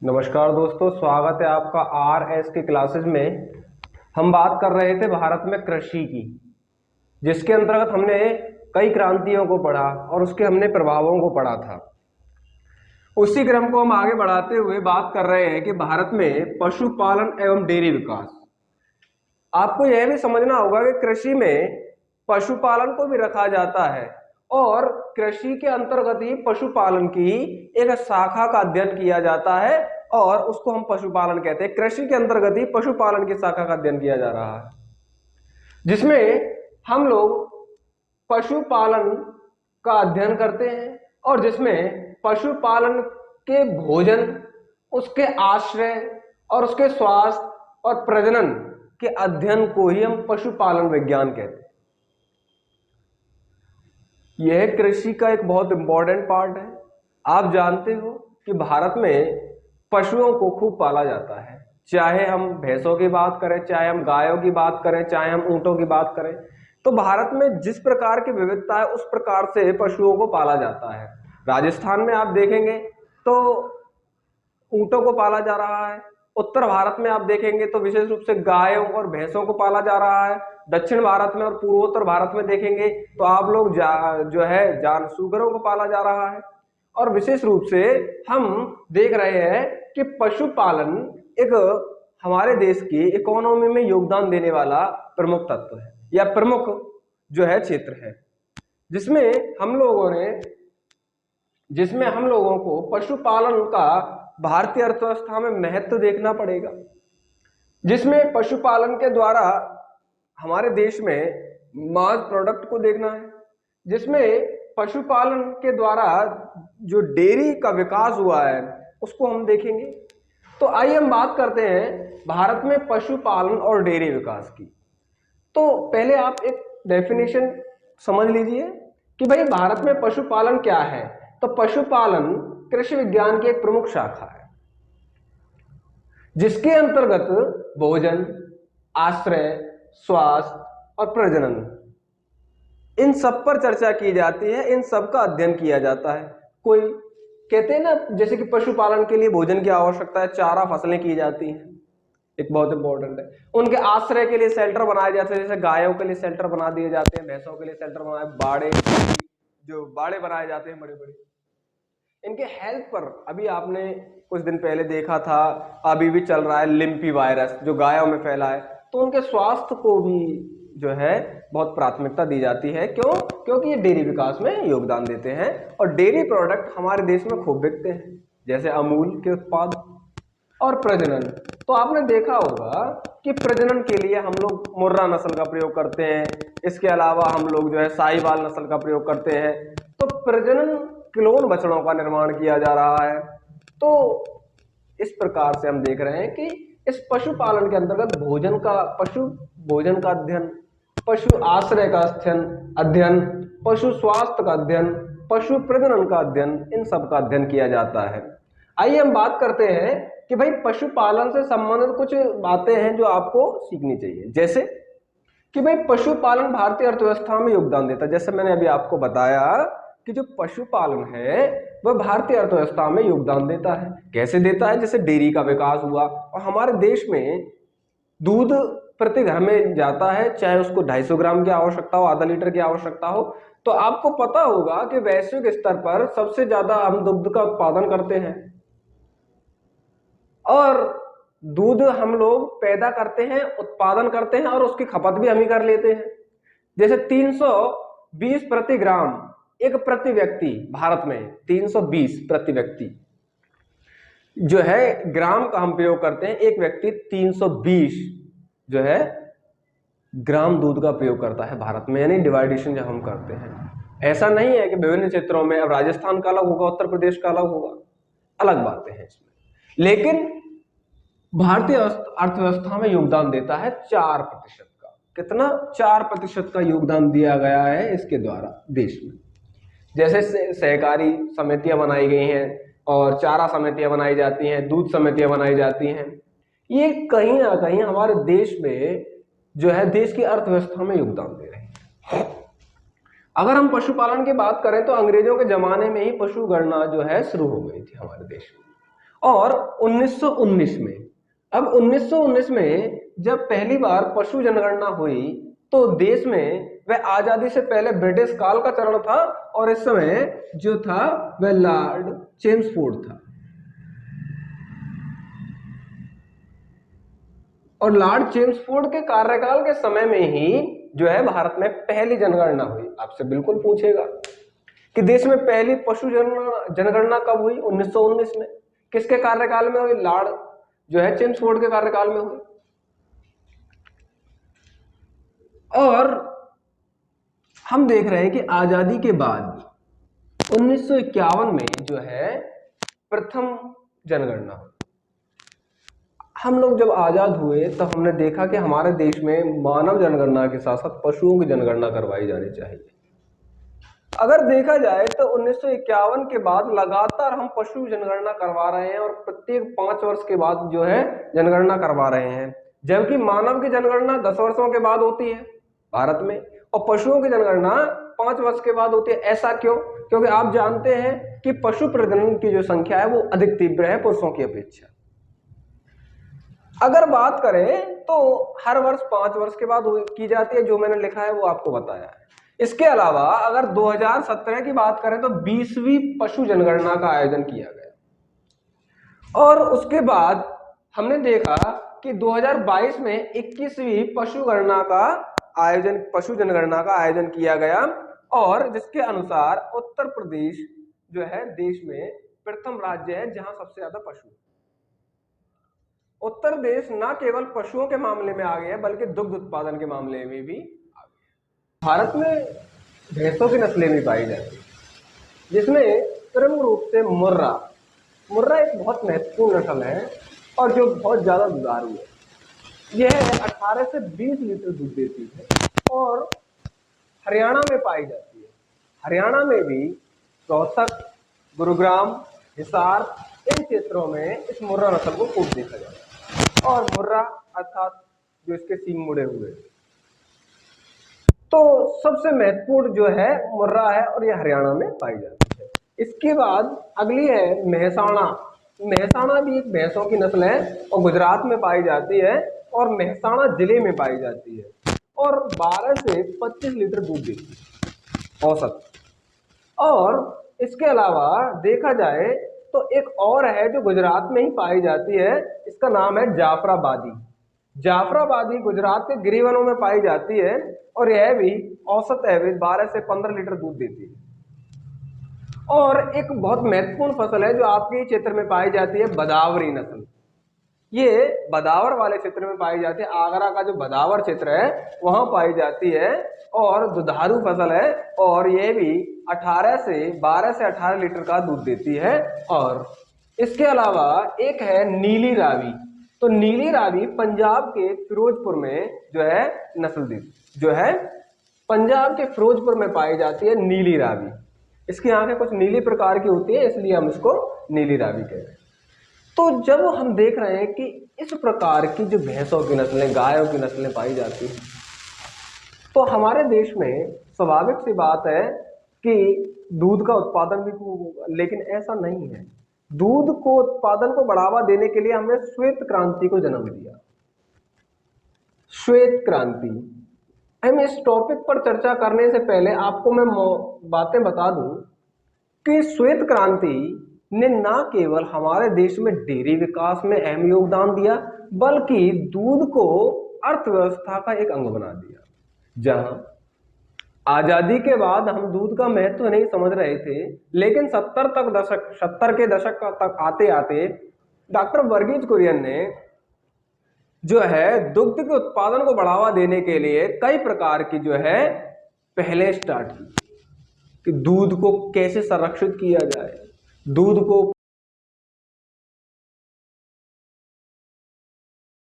नमस्कार दोस्तों, स्वागत है आपका आर एस की क्लासेस में। हम बात कर रहे थे भारत में कृषि की, जिसके अंतर्गत हमने कई क्रांतियों को पढ़ा और उसके हमने प्रभावों को पढ़ा था। उसी क्रम को हम आगे बढ़ाते हुए बात कर रहे हैं कि भारत में पशुपालन एवं डेयरी विकास। आपको यह भी समझना होगा कि कृषि में पशुपालन को भी रखा जाता है और कृषि के अंतर्गत ही पशुपालन की एक शाखा का अध्ययन किया जाता है और उसको हम पशुपालन कहते हैं। कृषि के अंतर्गत ही पशुपालन की शाखा का अध्ययन किया जा रहा है, जिसमें हम लोग पशुपालन का अध्ययन करते हैं और जिसमें पशुपालन के भोजन, उसके आश्रय और उसके स्वास्थ्य और प्रजनन के अध्ययन को ही हम पशुपालन विज्ञान कहते हैं। यह कृषि का एक बहुत इंपॉर्टेंट पार्ट है। आप जानते हो कि भारत में पशुओं को खूब पाला जाता है, चाहे हम भैंसों की बात करें, चाहे हम गायों की बात करें, चाहे हम ऊंटों की बात करें। तो भारत में जिस प्रकार की विविधता है उस प्रकार से पशुओं को पाला जाता है। राजस्थान में आप देखेंगे तो ऊंटों को पाला जा रहा है। उत्तर भारत में आप देखेंगे तो विशेष रूप से गायों और भैंसों को पाला जा रहा है। दक्षिण भारत में और पूर्वोत्तर भारत में देखेंगे तो आप लोग जो है जान सूगरों को पाला जा रहा है। और विशेष रूप से हम देख रहे हैं कि पशुपालन एक हमारे देश की इकोनॉमी में योगदान देने वाला प्रमुख तत्व है या प्रमुख जो है क्षेत्र है, जिसमें हम लोगों को पशुपालन का भारतीय अर्थव्यवस्था में महत्व देखना पड़ेगा, जिसमें पशुपालन के द्वारा हमारे देश में मांस प्रोडक्ट को देखना है, जिसमें पशुपालन के द्वारा जो डेयरी का विकास हुआ है उसको हम देखेंगे। तो आइए हम बात करते हैं भारत में पशुपालन और डेयरी विकास की। तो पहले आप एक डेफिनेशन समझ लीजिए कि भाई भारत में पशुपालन क्या है। तो पशुपालन कृषि विज्ञान की एक प्रमुख शाखा है, जिसके अंतर्गत भोजन, आश्रय, स्वास्थ्य और प्रजनन, इन सब पर चर्चा की जाती है, इन सब का अध्ययन किया जाता है। कोई कहते हैं ना, जैसे कि पशुपालन के लिए भोजन की आवश्यकता है, चारा फसलें की जाती हैं, एक बहुत इंपॉर्टेंट है। उनके आश्रय के लिए शेल्टर बनाए जाते हैं, जैसे गायों के लिए शेल्टर बना दिए जाते हैं, भैंसों के लिए शेल्टर बनाए, बाड़े बनाए जाते हैं बड़े बड़े। इनके हेल्थ पर अभी आपने कुछ दिन पहले देखा था, अभी भी चल रहा है लिम्पी वायरस जो गायों में फैला है, तो उनके स्वास्थ्य को भी जो है बहुत प्राथमिकता दी जाती है। क्यों? क्योंकि ये डेयरी विकास में योगदान देते हैं और डेयरी प्रोडक्ट हमारे देश में खूब बिकते हैं, जैसे अमूल के उत्पाद। और प्रजनन, तो आपने देखा होगा कि प्रजनन के लिए हम लोग मुर्रा नस्ल का प्रयोग करते हैं, इसके अलावा हम लोग जो है साहीवाल नस्ल का प्रयोग करते हैं। तो प्रजनन क्लोन बछड़ों का निर्माण किया जा रहा है। तो इस प्रकार से हम देख रहे हैं कि इस पशुपालन के अंतर्गत पशु भोजन का अध्ययन, पशु आश्रय का अध्ययन, पशु स्वास्थ्य का अध्ययन, पशु प्रजनन का अध्ययन, इन सब का अध्ययन किया जाता है। आइए हम बात करते हैं कि भाई पशुपालन से संबंधित कुछ बातें हैं जो आपको सीखनी चाहिए। जैसे कि भाई पशुपालन भारतीय अर्थव्यवस्था में योगदान देता है। जैसे मैंने अभी आपको बताया कि जो पशुपालन है वह भारतीय अर्थव्यवस्था में योगदान देता है। कैसे देता है? जैसे डेयरी का विकास हुआ और हमारे देश में दूध प्रति घर में जाता है, चाहे उसको 250 ग्राम की आवश्यकता हो, आधा लीटर की आवश्यकता हो। तो आपको पता होगा कि वैश्विक स्तर पर सबसे ज्यादा हम दुग्ध का उत्पादन करते हैं और दूध हम लोग पैदा करते हैं, उत्पादन करते हैं और उसकी खपत भी हम ही कर लेते हैं। जैसे 320 प्रति ग्राम एक प्रति व्यक्ति, भारत में 320 प्रति व्यक्ति जो है ग्राम का हम प्रयोग करते हैं। एक व्यक्ति 320 जो है ग्राम दूध का प्रयोग करता है भारत में, यानी डिवाइडेशन जब हम करते हैं। ऐसा नहीं है कि विभिन्न क्षेत्रों में, अब राजस्थान का अलग होगा, उत्तर प्रदेश का अलग होगा, अलग बातें हैं इसमें। लेकिन भारतीय अर्थव्यवस्था में योगदान देता है 4% का। कितना? 4% का योगदान दिया गया है इसके द्वारा देश में। जैसे सहकारी समितियां बनाई गई हैं और चारा समितियां बनाई जाती हैं, दूध समितियां बनाई जाती हैं। ये कहीं ना कहीं हमारे देश में जो है देश की अर्थव्यवस्था में योगदान दे रहे हैं। अगर हम पशुपालन की बात करें तो अंग्रेजों के जमाने में ही पशु गणना जो है शुरू हो गई थी हमारे देश में और 1919 में, अब 1919 में जब पहली बार पशु जनगणना हुई तो देश में वह आजादी से पहले ब्रिटिश काल का चरण था और इस समय जो था वह लॉर्ड चेम्सफोर्ड था। और लॉर्ड चेम्सफोर्ड के कार्यकाल के समय में ही जो है भारत में पहली जनगणना हुई। आपसे बिल्कुल पूछेगा कि देश में पहली पशु जनगणना कब हुई? 1919 में। किसके कार्यकाल में हुई? लॉर्ड जो है चेम्सफोर्ड के कार्यकाल में हुई। और हम देख रहे हैं कि आजादी के बाद 1951 में जो है प्रथम जनगणना हुई। हम लोग जब आजाद हुए तब हमने देखा कि हमारे देश में मानव जनगणना के साथ साथ पशुओं की जनगणना करवाई जानी चाहिए। अगर देखा जाए तो 1951 के बाद लगातार हम पशु जनगणना करवा रहे हैं और प्रत्येक 5 वर्ष के बाद जो है जनगणना करवा रहे हैं, जबकि मानव की जनगणना 10 वर्षों के बाद होती है भारत में और पशुओं की जनगणना 5 वर्ष के बाद होती है। ऐसा क्यों? क्योंकि आप जानते हैं कि पशु प्रजनन की जो संख्या है वो अधिक तीव्र है पुरुषों की अपेक्षा। अगर बात करें तो हर वर्ष 5 वर्ष के बाद की जाती है, जो मैंने लिखा है वो आपको बताया है। इसके अलावा अगर 2017 की बात करें तो 20वीं पशु जनगणना का आयोजन किया गया और उसके बाद हमने देखा कि 2022 में 21वीं पशु जनगणना का आयोजन किया गया और जिसके अनुसार उत्तर प्रदेश जो है देश में प्रथम राज्य है जहां सबसे ज्यादा पशु। उत्तर प्रदेश न केवल पशुओं के मामले में आ गया बल्कि दुग्ध उत्पादन के मामले में भी आ गया। भारत में भैंसों की नस्लें भी पाई जाती है जिसमें प्रमुख रूप से मुर्रा एक बहुत महत्वपूर्ण नस्ल है और जो बहुत ज्यादा दुधारू है। यह 18 से 20 लीटर दूध देती है और हरियाणा में पाई जाती है। हरियाणा में भी रोहतक, गुरुग्राम, हिसार इन क्षेत्रों में इस मुर्रा नस्ल को खूब देखा जाता है। और मुर्रा अर्थात जो इसके सींग मुड़े हुए, तो सबसे महत्वपूर्ण जो है मुर्रा है और यह हरियाणा में पाई जाती है। इसके बाद अगली है मेहसाणा। मेहसाणा भी एक भैंसों की नस्ल है और गुजरात में पाई जाती है और मेहसाणा जिले में पाई जाती है और 12 से 25 लीटर दूध देती है औसत। और इसके अलावा देखा जाए तो एक और है जो गुजरात में ही पाई जाती है, इसका नाम है जाफराबादी। जाफराबादी गुजरात के गिरिवनों में पाई जाती है और यह भी औसत एवरेज 12 से 15 लीटर दूध देती है। और एक बहुत महत्वपूर्ण फसल है जो आपके क्षेत्र में पाई जाती है, बदावरी नस्ल। ये बदावर वाले क्षेत्र में पाई जाती है। आगरा का जो बदावर क्षेत्र है वहां पाई जाती है और दुधारू फसल है और यह भी 12 से 18 लीटर का दूध देती है। और इसके अलावा एक है नीली रावी। तो नीली रावी पंजाब के फिरोजपुर में जो है नस्ल देती, जो है पंजाब के फिरोजपुर में पाई जाती है नीली रावी। इसकी आंखें कुछ नीली प्रकार की होती है इसलिए हम इसको नीली रावी कहते हैं। तो जब हम देख रहे हैं कि इस प्रकार की जो भैंसों की नस्लें, गायों की नस्लें पाई जाती हैं, तो हमारे देश में स्वाभाविक सी बात है कि दूध का उत्पादन भी खूब होगा, लेकिन ऐसा नहीं है। दूध को उत्पादन को बढ़ावा देने के लिए हमने श्वेत क्रांति को जन्म दिया। श्वेत क्रांति, हम इस टॉपिक पर चर्चा करने से पहले आपको मैं बातें बता दूं कि श्वेत क्रांति ने न केवल हमारे देश में डेयरी विकास में अहम योगदान दिया बल्कि दूध को अर्थव्यवस्था का एक अंग बना दिया। जहां आजादी के बाद हम दूध का महत्व नहीं समझ रहे थे, लेकिन 70 के दशक तक आते आते डॉक्टर वर्गीज कुरियन ने जो है दुग्ध के उत्पादन को बढ़ावा देने के लिए कई प्रकार की जो है पहले स्टार्ट की कि दूध को कैसे संरक्षित किया जाए, दूध को